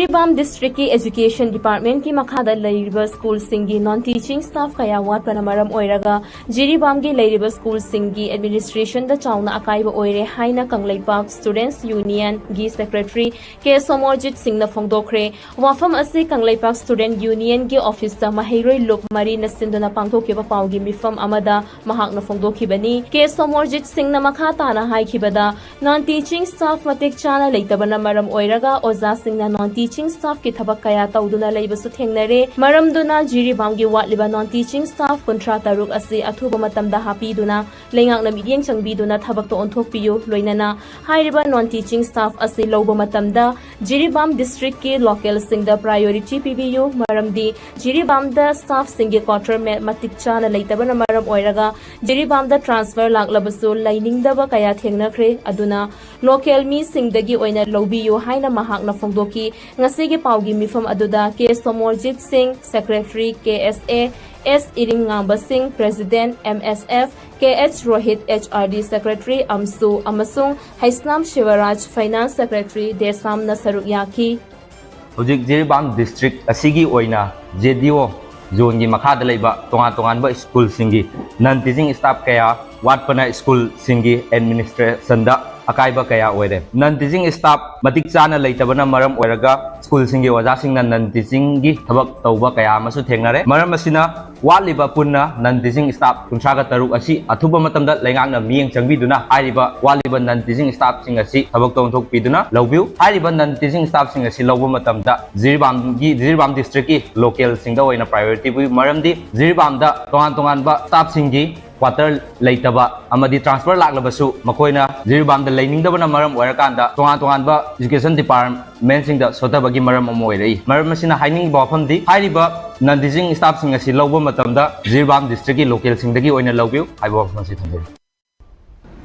Jiribam District ki Education Department ki makhada lairiba school singi non-teaching staff kaya watpana maram oiraga Jiribam ki lairiba school singi administration da chauna akaiba oire haina Kanglaipak Students Union gi Secretary K. Somorjit Singh na phongdokre wafam ase Kanglaipak Student Union gi office da mahairoi lukmari na sinduna pangthokiba paugi mifam amada mahak na phongdokhibani K. Somorjit Singh na makhata na haikibada non-teaching staff matik chana leitabana maram oiraga oza Singh na non-teaching staff ki thabak kaya tauduna leibasu thengnare maramduna Jiribam gi watliba non-teaching staff kontra taruk ase athuba matamda hapiduna lengak na midyeng changbiduna thabak to onthokpiyu loinana hairiba non-teaching staff ase loba matamda Jiribam district ki local singda priority PBU maramdi Jiribam da staff singi quarter matik chana leitabana maram oiraga Jiribam da transfer laklabasu lainingdaba kaya thengnakhre aduna local mi singdagi oina lobiyu haina mahak na phongdoki ngasigi paugi mifam aduda K. Somorjit Singh Secretary KSA S. Iringamba Singh President MSF KH Rohit HRD Secretary Amsu Amasung Haisnam Shivaraj Finance Secretary Desam Nasaruk Yaki Hojik Jiribam District asigi oina JDO zone gi makhada leiba tongan ba school singi non-teaching staff kaya watpana school singi administration da akaiba kaya oire non-teaching staff matik chana leitabana maram oiraga school singi waja singna non-teaching gi thabak tauba kaya amasu thengnare maram asina watliba punna non-teaching staff kunsaga taruk asi athuba matamda lengangna miyeng changbiduna hairiba watliba non-teaching staff sing asi thabak tongthok piduna lawbiu hairiba non-teaching staff sing asi lawba matamda Jiribam district ki local singda oina priority bu maramdi Jiribam da tongan ba staff singi quarter leitaba amadi transfer laklabasu makoina Jiribam da lainingdabana maram oirakanda tongan ba education department singda sotabagi maram amoirei maram asina haining bafamdi hairiba non-teaching staff sing asi lawba matamda Jiribam district ki local singdagi oina lawbiu haiba masi thambe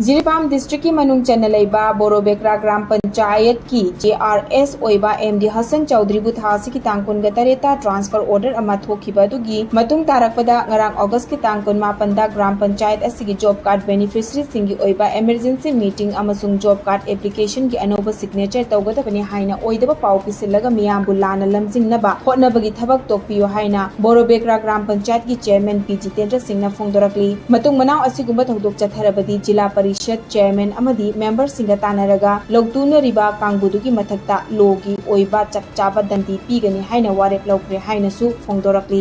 Jiribam district ki manung chanalaiba Borobekra Gram Panchayat ki JRS oiba MD Hassan Chaudhry bu thasi ki tangkun gatareta transfer order ama thokiba dugi matung tarakpada ngarang August ki tangkun mapanda Gram Panchayat asigi job card beneficiary singi oiba emergency meeting amasung job card application ki anoba signature tawgadabani haina oidaba pau pisilaga miyam bu lana lamjing naba hotnabagi thabak tokpiyo haina Borobekra Gram Panchayat ki chairman P. Jitendra Singh na phongdorakli matung manau asigumba thodok chatharabadi jila Parishad Chairman amadi member singa tanaraga logtuna riba kangbudu ki mathakta logi oiba chapchaba danti pigani haina warep logre haina su phongdorakli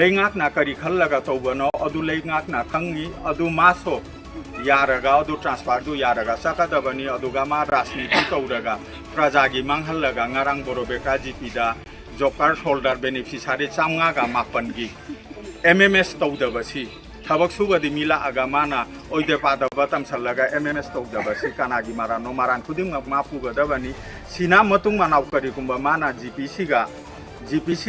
leingak na kari khallaga tawbano adu leingak na khangi adu maso yaraga adu transfer du yaraga sakadabani aduga ma rasniti tawraga prajagi manghallaga ngarang Borobekra GP job card holder beneficiary chamnga ga mapan gi MMS tawdabasi Thabak sugadi mila agamana oide pada batam salaga MMS tawdabasi kanagi marano maran kudim mapu gadabani sina matung manau kari kumba mana GPC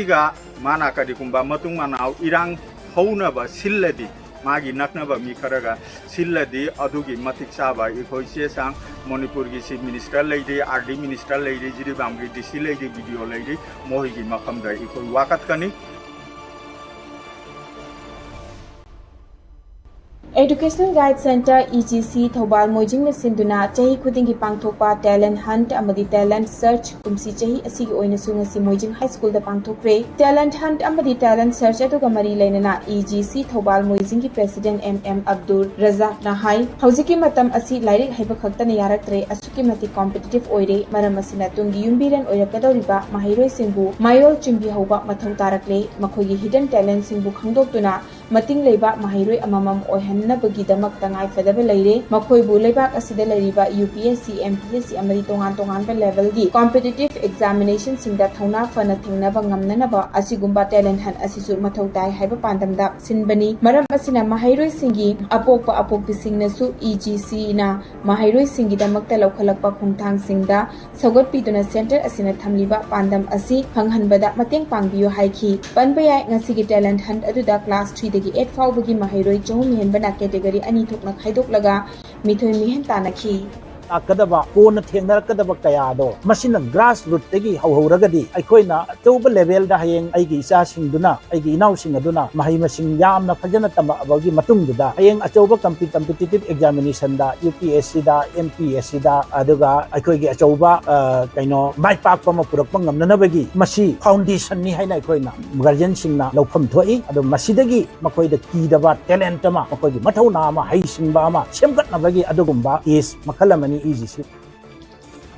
ga mana kari kumba matung manau irang hauna ba silladi magi nakna ba mi kharaga silladi adugi matik saba ikoi sesang Manipur gi chief minister leidi RD minister leidi Jiribam gi DC leidi video leidi mohi gi mafam da ikoi wakat kani Educational Guide Center EGC Thobal Moijing na sinduna chahi khuding gi pangthokpa talent hunt amadi talent search kumsi chahi asigi oina sunga si Moijing High School da pangthokre talent hunt amadi talent search aduga mari lainana EGC Thobal Moijing gi president MM Abdul Razak na hai haujiki matam asi lairik haiba khakta na yaraktre asuki mati competitive oire maram asina tungi yumbiran oirakadoriba mahairoi singbu mayol chimbi hauba mathau tarakle makhogi hidden talent singbu khangdoktuna mating leiba mahairoi amamam oihannabagi damak tangai fadaba leire makhoibu leibak asida leiriba UPSC MPSC amadi tongan ba level gi competitive examination singda thauna fana thingnaba ngamnanaba asigumba talent han asisu mathau tai haiba pandamda sinbani maram asina mahairoi singi apokpi singnasu EGC na mahairoi singi damakta laukhalakpa khungthang singda sagot piduna center asina thamliba pandam asi phanghanbada mateng pangbiyo haiki panbayai ngasigi talent hunt aduda class 3 dagi 8 faubagi mahairoi chahum henbana category ani thokna khaidok laga mithoi mihen tanakhi ꯂꯥꯛꯀꯗꯕ ꯀꯣꯟꯅ ꯊꯦꯡꯅꯔꯛꯀꯗꯕ ꯀꯌꯥꯗꯣ ꯃꯁꯤꯅ grass ꯔꯨꯠꯇꯒꯤ ꯍꯧꯍꯧꯔꯒꯗꯤ ꯑꯩꯈꯣꯏꯅ ꯑꯆꯧꯕ ꯂꯦꯚꯦꯜꯗ ꯍꯌꯦꯡ ꯑꯩꯒꯤ ꯏꯆꯥꯁꯤꯡꯗꯨꯅ ꯑꯩꯒꯤ ꯏꯅꯥꯎꯁꯤꯡ ꯑꯗꯨꯅ ꯃꯍꯩ ꯃꯁꯤꯡ ꯌꯥꯝꯅ ꯐꯖꯅ ꯇꯝꯃꯛꯑꯕꯒꯤ ꯃꯇꯨꯡꯗꯨꯗ ꯍꯌꯦꯡ ꯑꯆꯧꯕ ꯀꯝꯄꯤꯇꯤꯇꯤꯚ ꯑꯦꯛꯖꯥꯃꯤꯅꯦꯁꯟꯗ UPSCꯗ MPSCꯗ ꯑꯗꯨꯒ ꯑꯩꯈꯣꯏꯒꯤ ꯑꯆꯧꯕ ꯃꯥꯏ ꯄꯥꯛꯄ ꯑꯃ ꯄꯨꯔꯛꯄ ꯉꯝꯅꯅꯕꯒꯤ ꯃꯁꯤ ꯐꯥꯎꯟꯗꯦꯁꯟꯅꯤ ꯍꯥꯏꯅ ꯑꯩꯈꯣꯏꯅ ꯒꯥꯔꯖꯤꯌꯟꯁꯤꯡꯅ ꯂꯧꯐꯝ ꯊꯣꯛꯏ ꯑꯗꯣ ꯃꯁꯤꯗꯒꯤ ꯃꯈꯣꯏꯗ ꯀꯤꯗꯕ ꯇꯦꯂꯦꯟꯠ ꯑꯃ ꯃꯈꯣꯏꯒꯤ ꯃꯊꯧꯅꯥ ꯑꯃ ꯍꯩꯁꯤꯡꯕ ꯑꯃ ꯁꯦꯝꯒꯠꯅꯕꯒꯤ ꯑꯗꯨꯒꯨꯝꯕ ꯀꯦꯁ ꯃꯈꯜ ꯑꯃꯅꯤ IGC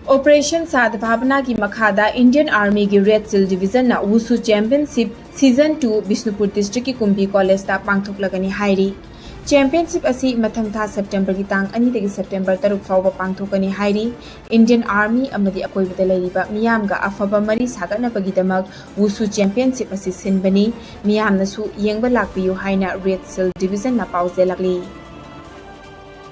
Operation Sadbhavana ki makhada Indian Army ki Red Seal Division na Wushu Championship Season 2 Bishnupur District ki Kumbi College ta pangthoklagani hairi. Championship asi mathang tha September ki tang 2 dagi September 3 fauba pangthokani hairi. Indian Army amadi akoibada leiriba miyamga afaba mari sagatnabagidamak Wushu Championship asi sinbani miyamna su yengba lakpiyu haina Red Seal Division na pauzelakli.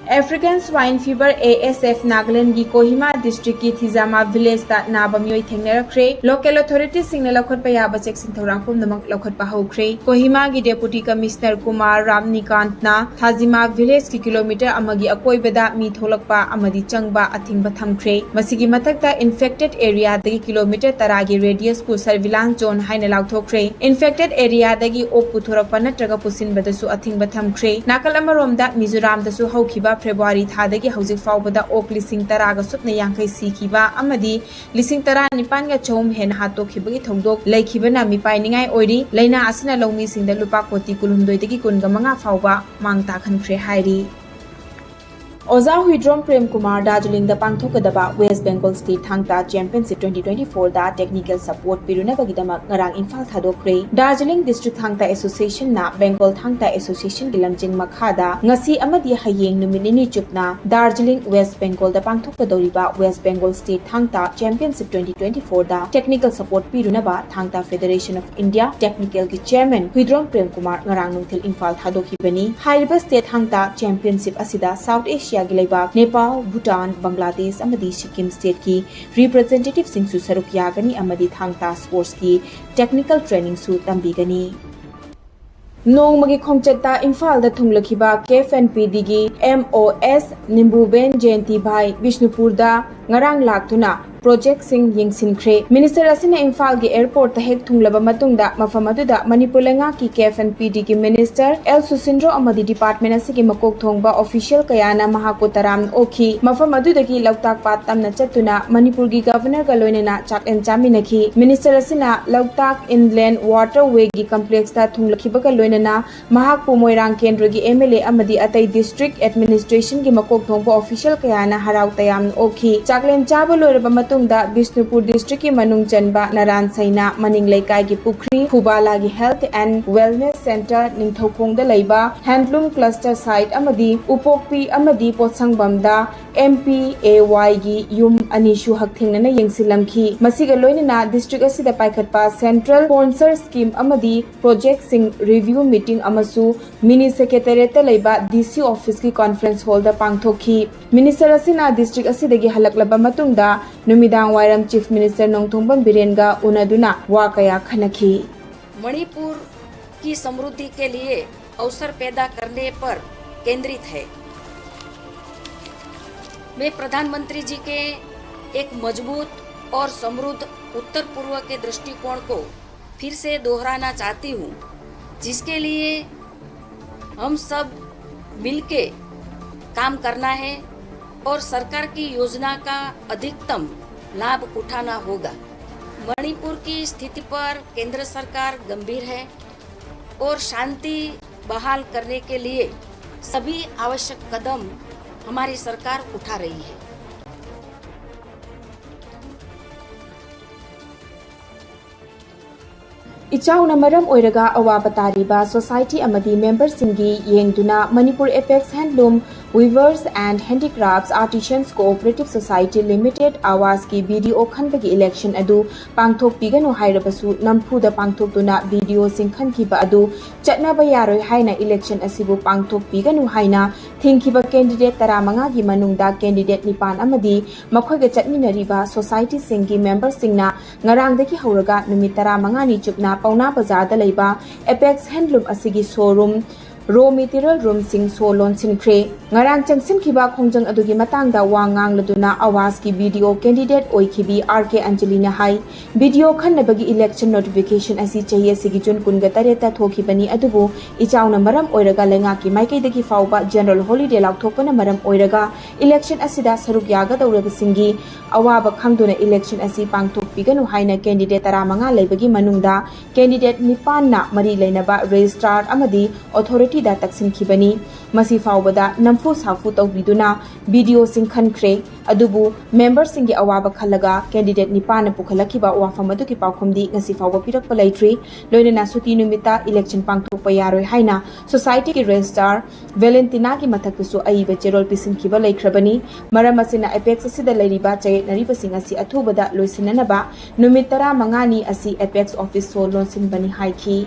African Swine Fever ASF Nagaland की Kohima district की थिजामा village ता नाबमियोई थेंगनरख्रे local authority सिंगने लखत पयाबा check सिंथौरांग पुमनमक लखत पाहौख्रे Kohima की deputy commissioner Kumar रामनिकांत ना थाजिमा village की kilometre अमगी अकोइबदा मी थोलकपा अमदी चंगबा अथिंगबा थमख्रे मसिगी मथकता infected area दगी kilometre 10 की radius को surveillance zone हाइना लाउथोख्रे infected area दगी ओप पुथोरकपा नत्रगा पुसिनबदसु अथिंगबा थमख्रे नाकल अमरोमदा मिजोराम दसु हौखिबा February thadagi hauzik faubada ok lising taraga supna yankai sikiba amadi lising tara nipan ga chom hen hato khibagi thongdok laikhibana mipai ningai oiri leina asina longmi singda lupa koti kulumdoi dagi kunga manga fauba mangta khankhre hairi Oza Huidrom Prem Kumar Darjeeling da pangthokadaba West Bengal State Thangta Championship 2024 da technical support pirunabagidama ngarang Imphal thadokre Darjeeling District Thangta Association na Bengal Thangta Association gilamjing makhada ngasi amadi hayeng numinini chupna Darjeeling West Bengal da pangthokadoriba West Bengal State Thangta Championship 2024 da technical support pirunaba Thangta Federation of India Technical ki Chairman Huidrom Prem Kumar ngarang nungthil Imphal thadokibani haiba State Thangta Championship asida South Asia Nepal, Bhutan, Bangladesh amadi Sikkim state ki representative singsu saruk yagani amadi thangta sports ki technical training su tambigani Nongmagi khongchatta Imphal da thunglakhiba KFNPD gi MOS Nimbuben Jayanti Bhai Bishnupur da ngarang laktuna project sing yingsinkhre minister asina Imphal gi airport ta hek thunglaba matungda mafam aduda Manipur lenga ki KFNPD gi minister L Susindro amadi department asigi makok thongba official kayana mahakotaram okhi mafam aduda gi lautak pat tamna chatuna Manipur gi governor ga loinena chak en chaminakhi minister asina lautak inland waterway gi complex ta thunglakhiba ga loinena mahak pumoirang kendra gi MLA amadi atai district administration gi makok thongba official kayana harau tayam okhi chaklen chaba loiraba matungda Bishnupur district ki manung chanba Naran Saina Maning Laikai ki Pukri Khubala gi Health and Wellness Center Ningthokongda leiba Handloom Cluster Site amadi Upokpi amadi Potsangbamda MPAY gi yum anishu hakthingnana yengsilamkhi masiga loinena district asida paikhatpa Central Sponsor Scheme amadi Project Sing Review Meeting amasu Mini Secretariat leiba DC Office ki Conference Hall da pangthokhi Minister asina district asidagi halaklaba matungda Numidang Wairam Chief Minister Nongthongbam Birenga unaduna wa kaya khanakhi Manipur की समृद्धि के लिए अवसर पैदा करने पर केंद्रित है मैं प्रधानमंत्री जी के एक मजबूत और समृद्ध उत्तर पूर्व के दृष्टिकोण को फिर से दोहराना चाहती हूँ जिसके लिए हम सब मिलके काम करना है और सरकार की योजना का अधिकतम लाभ उठाना होगा मणिपुर की स्थिति पर केंद्र सरकार गंभीर है और शांति बहाल करने के लिए सभी आवश्यक कदम हमारी सरकार उठा रही है Ichauna maram oiraga awaba tariba society amadi members singi yengduna Manipur Apex Handloom Weavers and Handicrafts Artisans Cooperative Society Limited Awas ki BDO khanbagi election adu pangthok piganu hairabasu nampuda pangthokduna BDO singkhan kiba adu chatnaba yaroi haina election asibu pangthok piganu haina thingkiba candidate 15 gi manungda candidate nipan amadi makhoiga chatminariba society singi members singna ngarangdagi hauraga numit 15 ni chupna Pauna Bazaar da leiba Apex Handloom asigi showroom raw material room sing so lon sinkhre ngarang changsin khiba khongjang adugi matang da wa ngang laduna awas ki video candidate oikhibi RK Angelina hai video khannabagi election notification asi chahiye sigi jun kunga tareta thokhibani adubu ichauna maram oiraga lenga ki maikai dagi fauba general holiday lakthokpana maram oiraga election asida saruk yaga dawraga singi awaba khangduna election asi pangthokpiganu haina candidate 15 leibagi manungda candidate nipan na mari leinaba registrar amadi authority da taksin khibani masi faubada namfu safu tawbiduna video sing khankhre adubu member singi awaba khalaga candidate nipan na pukhalakhiba wafam adu ki paukhumdi ngasi fauba pirakpa leitri loinana suti numita election pangthokpa yaroi haina society ki registrar Valentina ki mathaksu aiba cherol pisin khiba leikrabani maram asina apex asida leiriba chay nariba sing asi athubada loisinanaba numit 15 ni asi apex office so lonsin bani haiki